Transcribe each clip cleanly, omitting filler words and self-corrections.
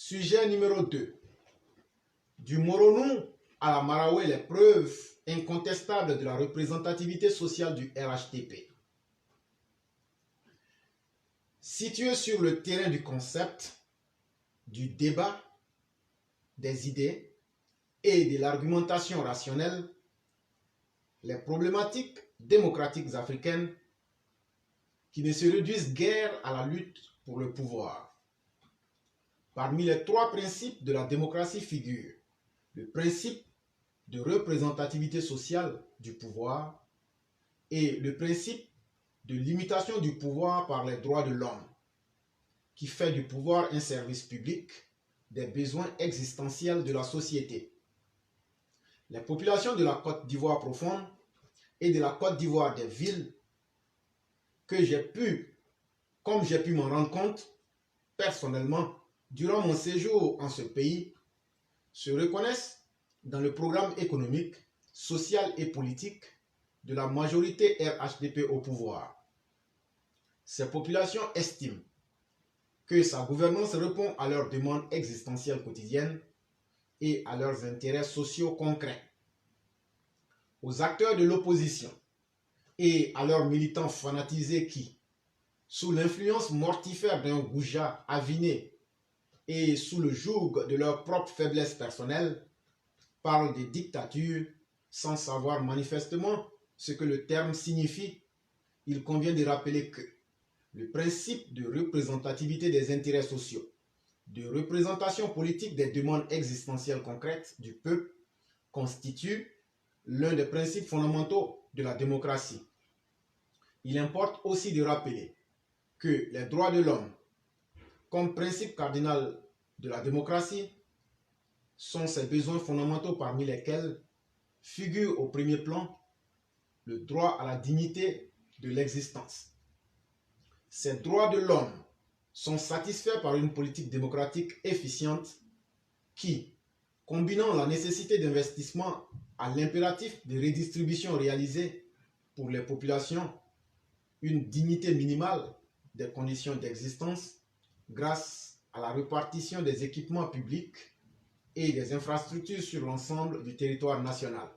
Sujet numéro 2. Du Moronou à la Maraoué, les preuves incontestables de la représentativité sociale du RHDP. Situé sur le terrain du concept, du débat, des idées et de l'argumentation rationnelle, les problématiques démocratiques africaines qui ne se réduisent guère à la lutte pour le pouvoir. Parmi les 3 principes de la démocratie figurent le principe de représentativité sociale du pouvoir et le principe de limitation du pouvoir par les droits de l'homme, qui fait du pouvoir un service public des besoins existentiels de la société. Les populations de la Côte d'Ivoire profonde et de la Côte d'Ivoire des villes, comme j'ai pu m'en rendre compte personnellement durant mon séjour en ce pays, se reconnaissent dans le programme économique, social et politique de la majorité RHDP au pouvoir. Ces populations estiment que sa gouvernance répond à leurs demandes existentielles quotidiennes et à leurs intérêts sociaux concrets. Aux acteurs de l'opposition et à leurs militants fanatisés qui, sous l'influence mortifère d'un goujat aviné et sous le joug de leur propre faiblesse personnelle, parlent de dictature sans savoir manifestement ce que le terme signifie, il convient de rappeler que le principe de représentativité des intérêts sociaux, de représentation politique des demandes existentielles concrètes du peuple constitue l'un des principes fondamentaux de la démocratie. Il importe aussi de rappeler que les droits de l'homme, comme principe cardinal de la démocratie, sont ces besoins fondamentaux parmi lesquels figure au premier plan le droit à la dignité de l'existence. Ces droits de l'homme sont satisfaits par une politique démocratique efficiente qui, combinant la nécessité d'investissement à l'impératif de redistribution réalisée pour les populations, une dignité minimale des conditions d'existence grâce à la répartition des équipements publics et des infrastructures sur l'ensemble du territoire national.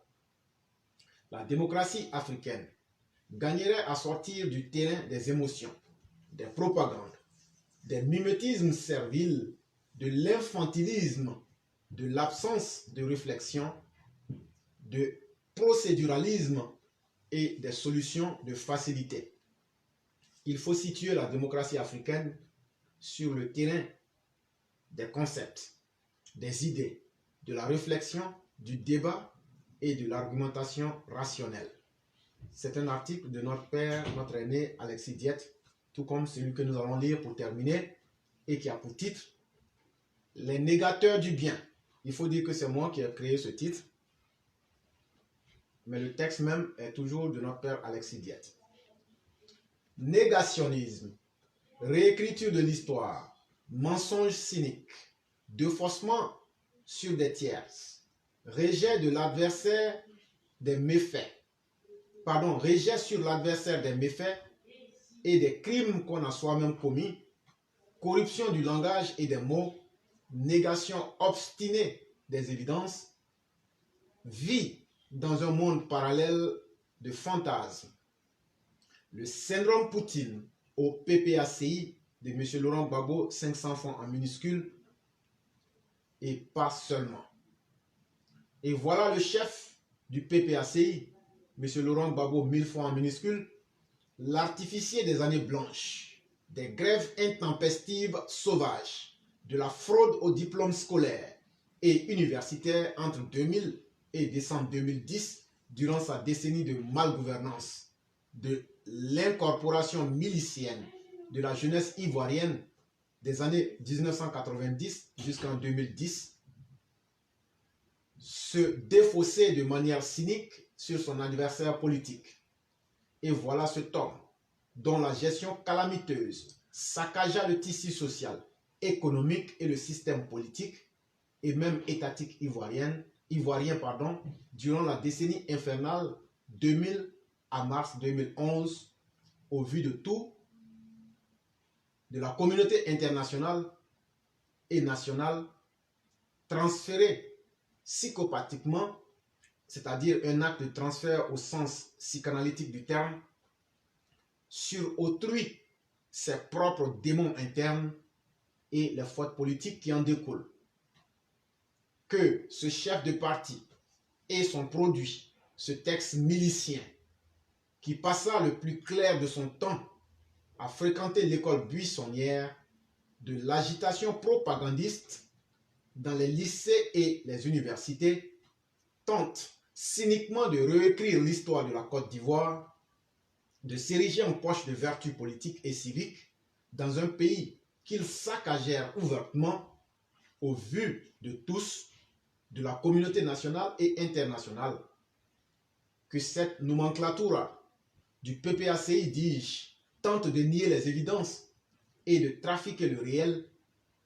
La démocratie africaine gagnerait à sortir du terrain des émotions, des propagandes, des mimétismes serviles, de l'infantilisme, de l'absence de réflexion, de procéduralisme et des solutions de facilité. Il faut situer la démocratie africaine sur le terrain des concepts, des idées, de la réflexion, du débat et de l'argumentation rationnelle. C'est un article de notre père, notre aîné Alexis Diette, tout comme celui que nous allons lire pour terminer et qui a pour titre « Les négateurs du bien ». Il faut dire que c'est moi qui ai créé ce titre, mais le texte même est toujours de notre père Alexis Diette. Négationnisme, réécriture de l'histoire, mensonge cynique, défaussement sur des tierces, rejet sur l'adversaire des méfaits et des crimes qu'on a soi-même commis, corruption du langage et des mots, négation obstinée des évidences, vie dans un monde parallèle de fantasmes. Le syndrome Poutine au PPACI de M. Laurent Gbagbo, 500 francs en minuscule, et pas seulement. Et voilà le chef du PPACI, M. Laurent Gbagbo, 1000 francs en minuscule, l'artificier des années blanches, des grèves intempestives sauvages, de la fraude aux diplômes scolaires et universitaires entre 2000 et décembre 2010, durant sa décennie de malgouvernance, de l'incorporation milicienne de la jeunesse ivoirienne des années 1990 jusqu'en 2010, se défausser de manière cynique sur son adversaire politique. Et voilà cet homme dont la gestion calamiteuse saccagea le tissu social, économique et le système politique et même étatique ivoirien, durant la décennie infernale 2000 à mars 2011, au vu de tout, de la communauté internationale et nationale transférée psychopathiquement, c'est-à-dire un acte de transfert au sens psychanalytique du terme, sur autrui, ses propres démons internes et les fautes politiques qui en découlent. Que ce chef de parti et son produit, ce texte milicien, qui passa le plus clair de son temps à fréquenter l'école buissonnière, de l'agitation propagandiste dans les lycées et les universités, tente cyniquement de réécrire l'histoire de la Côte d'Ivoire, de s'ériger en poche de vertu politique et civique dans un pays qu'ils saccagèrent ouvertement au vu de tous, de la communauté nationale et internationale. Que cette nomenclatura du PPACI, dis-je, tente de nier les évidences et de trafiquer le réel,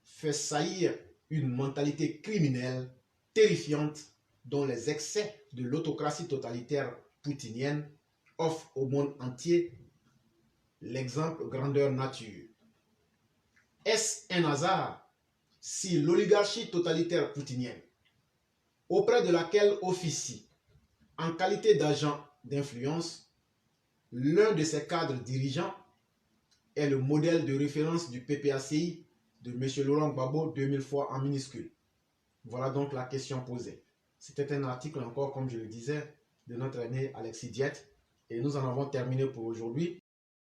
fait saillir une mentalité criminelle terrifiante dont les excès de l'autocratie totalitaire poutinienne offrent au monde entier l'exemple grandeur nature. Est-ce un hasard si l'oligarchie totalitaire poutinienne, auprès de laquelle officie, en qualité d'agent d'influence, l'un de ses cadres dirigeants est le modèle de référence du PPACI de M. Laurent Gbagbo 2000 fois en minuscule? Voilà donc la question posée. C'était un article encore, comme je le disais, de notre ami Alexis Diet. Et nous en avons terminé pour aujourd'hui.